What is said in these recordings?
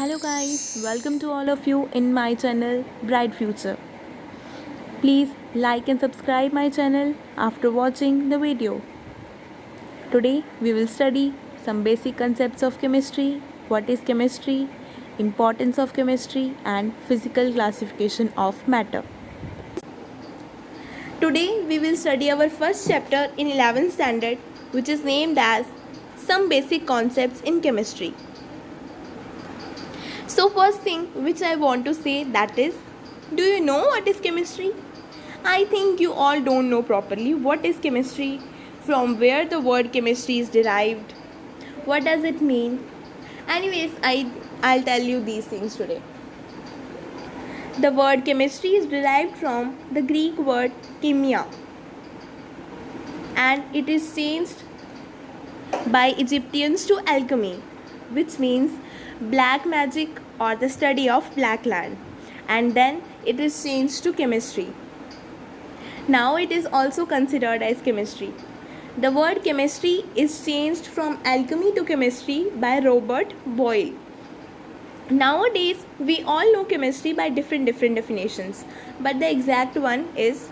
Hello guys, welcome to all of you in my channel Bright Future. Please like and subscribe my channel after watching the video. Today we will study some basic concepts of chemistry, what is chemistry, importance of chemistry and physical classification of matter. Today we will study our first chapter in 11th standard, which is named as Some Basic Concepts in Chemistry. So first thing which I want to say, that is, do you know what is chemistry? I think you all don't know properly what is chemistry, from where the word chemistry is derived, what does it mean. Anyways, I'll tell you these things today. The word chemistry is derived from the Greek word chemia, and it is changed by Egyptians to alchemy, which means black magic or the study of black land, and then it is changed to chemistry. Now it is also considered as chemistry. The word chemistry is changed from alchemy to chemistry by Robert Boyle. Nowadays we all know chemistry by different definitions, but the exact one is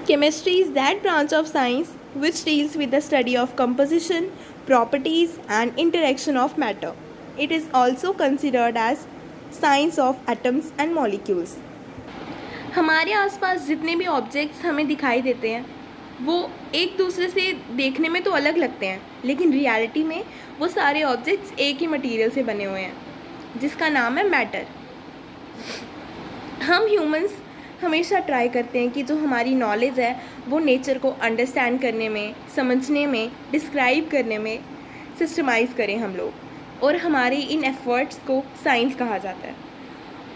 chemistry is that branch of science which deals with the study of composition, properties and interaction of matter. It is also considered as science of atoms and molecules. हमारे आसपास जितने भी objects हमें दिखाई देते हैं वो एक दूसरे से देखने में तो अलग लगते हैं, लेकिन रियलिटी में वो सारे ऑब्जेक्ट्स एक ही मटेरियल से बने हुए हैं जिसका नाम है मैटर. हम ह्यूमंस हमेशा ट्राई करते हैं कि जो हमारी नॉलेज है वो नेचर को अंडरस्टैंड करने में, समझने में, डिस्क्राइब करने में सिस्टमाइज़ करें हम लोग, और हमारे इन एफर्ट्स को साइंस कहा जाता है.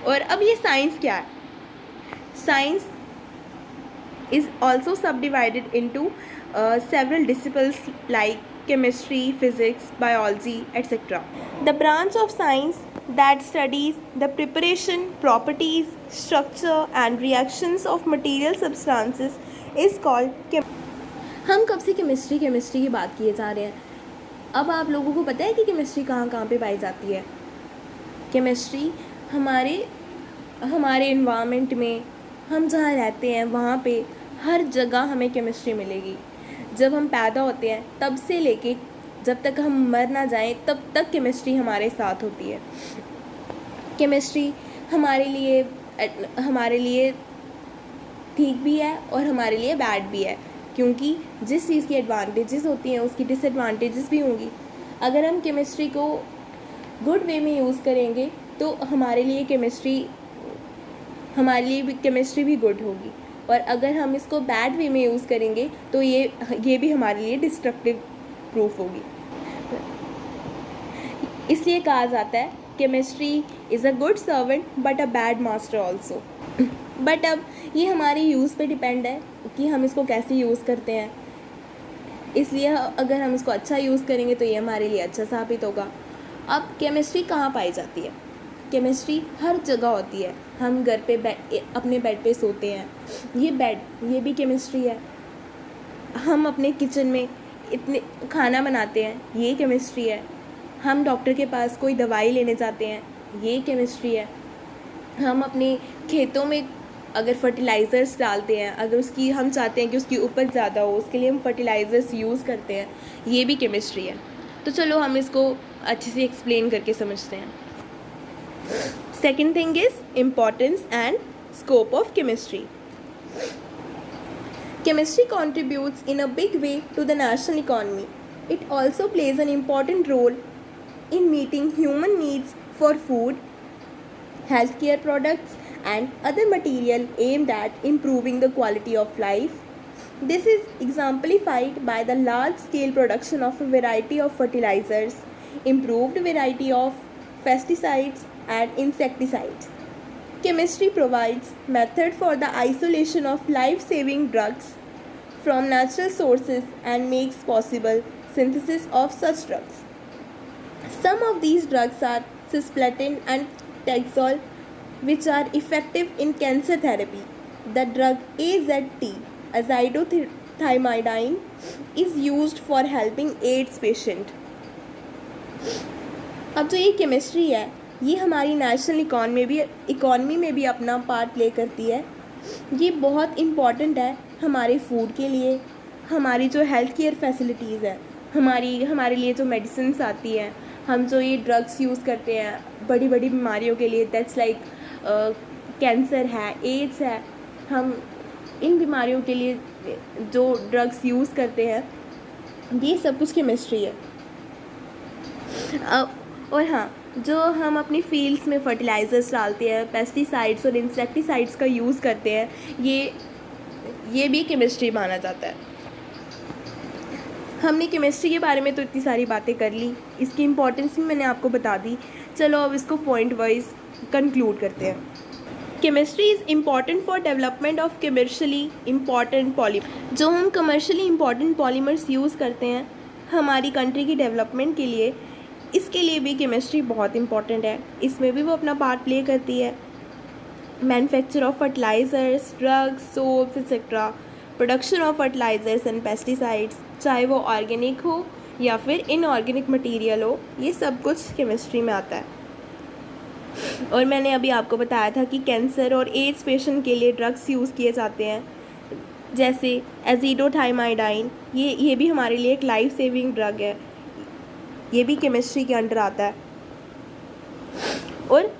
और अब ये साइंस क्या है? Science is also subdivided into several disciplines like chemistry, physics, biology, etc. The branch of science that studies the preparation, properties, structure and reactions of material substances is called chemistry. हम कब से chemistry की बात किए जा रहे हैं. अब आप लोगों को पता है कि केमिस्ट्री कहाँ कहाँ पे पाई जाती है. केमिस्ट्री हमारे इन्वायरमेंट में, हम जहाँ रहते हैं वहाँ पे हर जगह हमें केमिस्ट्री मिलेगी. जब हम पैदा होते हैं तब से लेके जब तक हम मर ना जाएं तब तक केमिस्ट्री हमारे साथ होती है. केमिस्ट्री हमारे लिए ठीक भी है और हमारे लिए बैड भी है, क्योंकि जिस चीज़ की एडवांटेजेस होती हैं उसकी डिसएडवांटेजेस भी होंगी. अगर हम केमिस्ट्री को गुड वे में यूज़ करेंगे तो हमारे लिए केमिस्ट्री भी गुड होगी, और अगर हम इसको बैड वे में यूज़ करेंगे तो ये भी हमारे लिए डिस्ट्रक्टिव प्रूफ होगी. इसलिए कहा जाता है chemistry is a good servant but a bad master also. But अब ये हमारी यूज़ पे डिपेंड है कि हम इसको कैसे यूज़ करते हैं. इसलिए अगर हम इसको अच्छा यूज़ करेंगे तो ये हमारे लिए अच्छा साबित होगा. अब केमिस्ट्री कहाँ पाई जाती है? केमिस्ट्री हर जगह होती है. हम घर पे अपने बेड पे सोते हैं, ये भी केमिस्ट्री है. हम अपने किचन में इतने खाना बनाते हैं, ये केमिस्ट्री है. हम डॉक्टर के पास कोई दवाई लेने जाते हैं, ये केमिस्ट्री है. हम अपने खेतों में अगर फर्टिलाइज़र्स डालते हैं, अगर हम चाहते हैं कि उसकी उपज ज़्यादा हो, उसके लिए हम फर्टिलाइज़र्स यूज़ करते हैं, ये भी केमिस्ट्री है. तो चलो हम इसको अच्छे से एक्सप्लेन करके समझते हैं. Second thing is importance and scope of chemistry. Chemistry contributes in a big way to the national economy. It also plays an important role in meeting human needs for food, healthcare products and other material aimed at improving the quality of life. This is exemplified by the large scale production of a variety of fertilizers, improved variety of pesticides and insecticides. Chemistry provides method for the isolation of life-saving drugs from natural sources and makes possible synthesis of such drugs. Some of these drugs are cisplatin and Taxol, which are effective in cancer therapy. The drug AZT, azithromycin, is used for helping AIDS patients. अब जो ये chemistry है ये हमारी national economy में भी अपना part play करती है। ये बहुत इम्पॉर्टेंट है हमारे फूड के लिए, हमारी जो हेल्थ केयर फैसिलिटीज़ है, हमारे लिए जो मेडिसिन्स आती हैं, हम जो ये ड्रग्स यूज़ करते हैं बड़ी बड़ी बीमारियों के लिए, दैट्स लाइक कैंसर है, एड्स है, हम इन बीमारियों के लिए जो ड्रग्स यूज़ करते हैं ये सब कुछ केमिस्ट्री है। और हाँ, जो हम अपनी फील्ड्स में फर्टिलाइज़र्स डालते हैं, पेस्टिसाइड्स और इंसेक्टिसाइड्स का यूज़ करते हैं, ये भी केमिस्ट्री माना जाता है। हमने केमिस्ट्री के बारे में तो इतनी सारी बातें कर ली, इसकी इम्पोर्टेंस भी मैंने आपको बता दी। चलो अब इसको पॉइंट वाइज कंक्लूड करते हैं। Chemistry is important for development of commercially important polymer. जो हम कमर्शियली इम्पॉर्टेंट पॉलीमर्स यूज़ करते हैं हमारी कंट्री की डेवलपमेंट के लिए, इसके लिए भी केमिस्ट्री बहुत इम्पॉर्टेंट है, इसमें भी वो अपना पार्ट प्ले करती है। Manufacture of fertilisers, drugs, soaps etcetera, production of fertilisers and pesticides, चाहे वो ऑर्गेनिक हो या फिर इनऑर्गेनिक मटेरियल हो, ये सब कुछ केमिस्ट्री में आता है। और मैंने अभी आपको बताया था कि कैंसर और एड्स पेशेंट के लिए ड्रग्स यूज़ किए जाते हैं, जैसे एज़िडोथाइमाइडाइन, ये भी हमारे लिए एक लाइफ सेविंग ड्रग है, ये भी केमिस्ट्री के अंडर आता है। और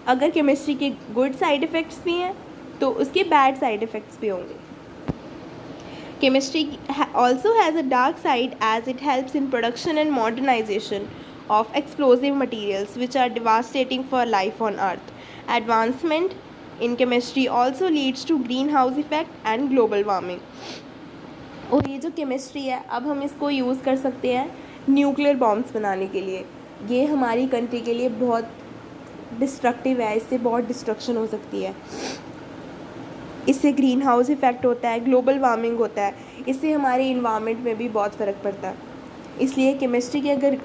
अगर केमिस्ट्री के गुड साइड इफ़ेक्ट्स भी हैं तो उसके बैड साइड इफ़ेक्ट्स भी होंगे। Chemistry also has a dark side as it helps in production and modernization of explosive materials which are devastating for life on earth. Advancement in chemistry also leads to greenhouse effect and global warming. और ये जो chemistry है अब हम इसको use कर सकते हैं न्यूक्लियर बॉम्ब्स बनाने के लिए। ये हमारी कंट्री के लिए बहुत डिस्ट्रक्टिव है, इससे बहुत डिस्ट्रक्शन हो सकती है, इससे ग्रीन हाउस इफ़ेक्ट होता है, ग्लोबल वार्मिंग होता है, इससे हमारे इन्वायरमेंट में भी बहुत फ़र्क पड़ता है। इसलिए केमिस्ट्री की अगर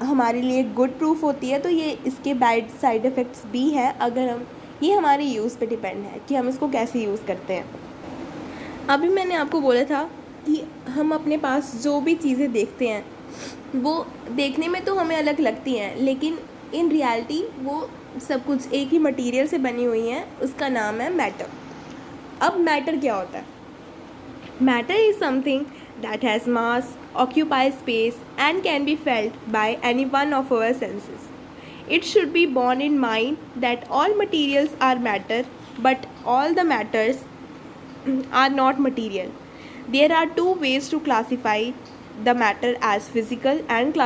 हमारे लिए गुड प्रूफ होती है तो ये इसके बैड साइड इफ़ेक्ट्स भी हैं, ये हमारे यूज़ पे डिपेंड है कि हम इसको कैसे यूज़ करते हैं। अभी मैंने आपको बोला था कि हम अपने पास जो भी चीज़ें देखते हैं वो देखने में तो हमें अलग लगती हैं, लेकिन इन रियलिटी वो सब कुछ एक ही मटेरियल से बनी हुई हैं, उसका नाम है मैटर। अब मैटर क्या होता है? Matter is something that has mass, occupies space and can be felt by any one of our senses. It should be borne in mind that all materials are matter, but all the matters are not material. There are two ways to classify the matter as physical and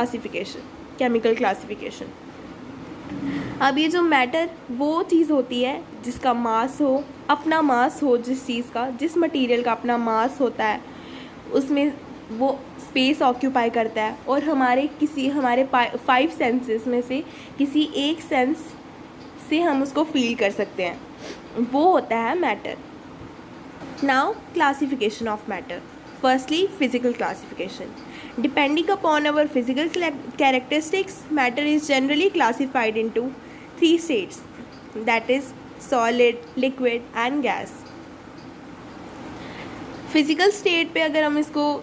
chemical classification. अब ये जो matter वो चीज़ होती है जिसका मास हो, अपना मास हो, जिस मटेरियल का अपना मास होता है, उसमें वो स्पेस ऑक्यूपाई करता है और हमारे 5 सेंसेस में से किसी एक सेंस से हम उसको फील कर सकते हैं, वो होता है matter. Now classification of matter. Firstly physical classification. Depending upon our physical characteristics, matter is generally classified into 3 states, that is solid, liquid and gas. Physical state पे अगर हम इसको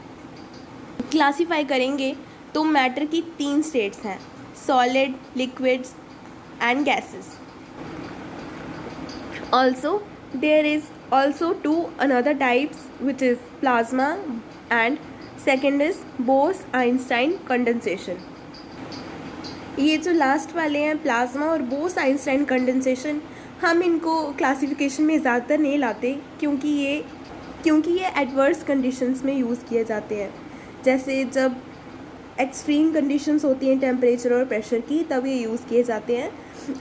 क्लासीफाई करेंगे तो मैटर की 3 स्टेट्स हैं, solid, liquids and gases. Also there is also 2 another types which is plasma and second is Bose Einstein condensation. ये जो लास्ट वाले हैं प्लाज्मा और बोस-आइंस्टाइन कंडेंसेशन, हम इनको क्लासिफिकेशन में ज़्यादातर नहीं लाते क्योंकि ये एडवर्स कंडीशंस में यूज़ किए जाते हैं, जैसे जब एक्सट्रीम कंडीशंस होती हैं टेम्परेचर और प्रेशर की, तब ये यूज़ किए जाते हैं।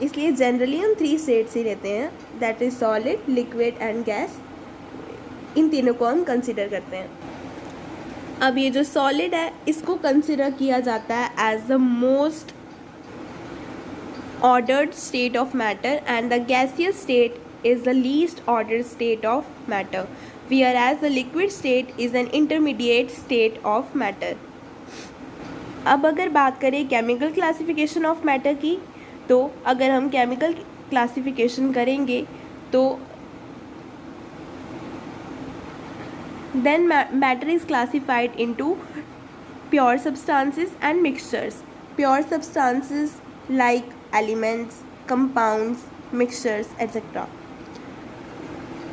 इसलिए जनरली हम 3 स्टेट्स ही लेते हैं, that is solid, liquid and gas. इन तीनों को हम कंसिडर करते हैं। अब ये जो सॉलिड है इसको कंसिडर किया जाता है as the most ordered state of matter and the gaseous state is the least ordered state of matter, whereas the liquid state is an intermediate state of matter. अब अगर बात करें केमिकल क्लासिफिकेशन ऑफ मैटर की, तो अगर हम chemical classification करेंगे तो then matter is classified into pure substances and mixtures. Pure substances like elements, compounds, mixtures etcetera.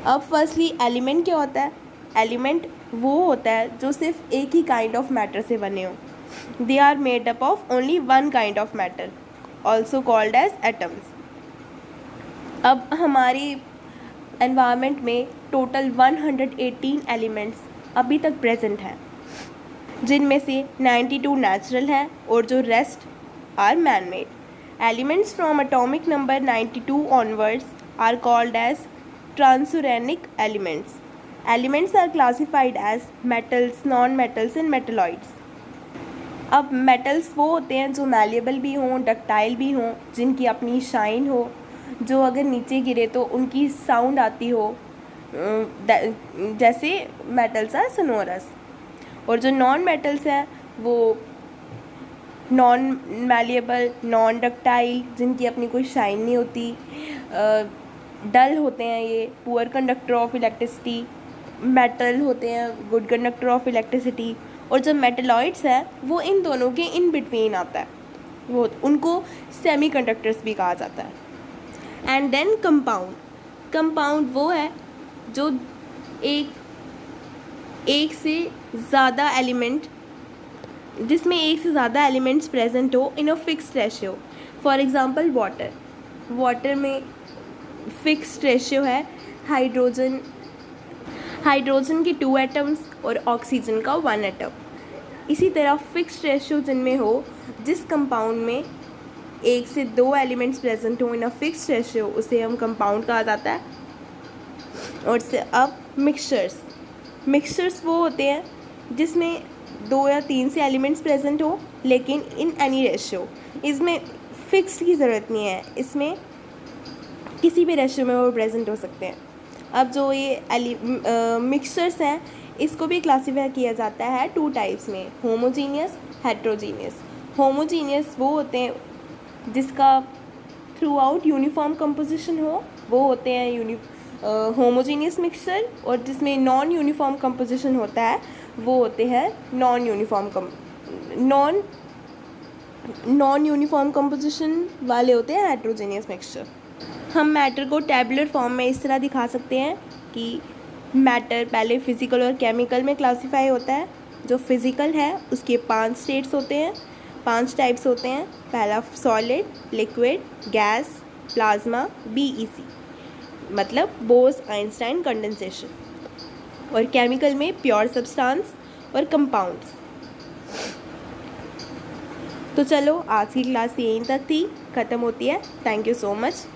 अब फर्स्टली एलिमेंट क्या होता है? एलिमेंट वो होता है जो सिर्फ एक ही काइंड ऑफ मैटर से बने हो। They are made up of only one kind of matter, also called as atoms. अब हमारी एनवायरनमेंट में टोटल 118 एलिमेंट्स अभी तक प्रेजेंट हैं, जिनमें से 92 नेचुरल हैं और जो rest are man made. Elements from atomic number 92 onwards are called as transuranic elements. Elements are classified as metals, non metals and metalloids. अब मेटल्स वो होते हैं जो मैलिएबल भी हों, डक्टाइल भी हों, जिनकी अपनी शाइन हो, जो अगर नीचे गिरे तो उनकी साउंड आती हो, जैसे मेटल्स आर सोनोरस। और जो नॉन मेटल्स हैं वो नॉन मैलिएबल, नॉन डक्टाइल, जिनकी अपनी कोई शाइन नहीं होती, डल होते हैं, ये poor conductor of electricity. Metal होते हैं गुड कंडक्टर ऑफ इलेक्ट्रिसिटी। और जो मेटलॉइड्स हैं वो इन दोनों के इन बिटवीन आता है, वो उनको सेमी कंडक्टर्स भी कहा जाता है। And then compound. कंपाउंड वो है जो एक से ज़्यादा एलिमेंट, जिसमें एक से ज़्यादा एलिमेंट्स प्रेजेंट हो in a fixed ratio. For example water. Water में फिक्स्ड रेशियो है हाइड्रोजन के 2 एटम्स और ऑक्सीजन का 1 एटम। इसी तरह फिक्स्ड रेशियो जिनमें हो, जिस कंपाउंड में 1 से 2 एलिमेंट्स प्रेजेंट हो इन अ फिक्स्ड रेशियो, उसे हम कंपाउंड कहा जाता है। और से अब मिक्सचर्स वो होते हैं जिसमें 2 या 3 से एलिमेंट्स प्रेजेंट हो, लेकिन इन एनी रेशियो। इसमें फिक्स्ड की ज़रूरत नहीं है, इसमें किसी भी रेशियो में वो प्रेजेंट हो सकते हैं। अब जो ये मिक्सचर्स हैं, इसको भी क्लासीफाई किया जाता है 2 टाइप्स में, होमोजीनियस, हेट्रोजीनियस। होमोजीनियस वो होते हैं जिसका थ्रू आउट यूनिफॉर्म कंपोजिशन हो, वो होते हैं होमोजीनियस मिक्सचर। और जिसमें नॉन यूनिफॉर्म कंपोजिशन होता है वो होते हैं नॉन यूनिफॉर्म कंपोजिशन वाले होते हैं हेट्रोजीनियस मिक्सचर। हम मैटर को टैबुलर फॉर्म में इस तरह दिखा सकते हैं कि मैटर पहले फिज़िकल और केमिकल में क्लासीफाई होता है। जो फिज़िकल है उसके 5 स्टेट्स होते हैं, 5 टाइप्स होते हैं। पहला solid, liquid, gas, plasma, BEC, मतलब बोस आइंस्टाइन कंडेंसेशन। और केमिकल में प्योर सब्सटेंस और कंपाउंड्स। तो चलो आज की क्लास यहीं तक थी, ख़त्म होती है। Thank you so much.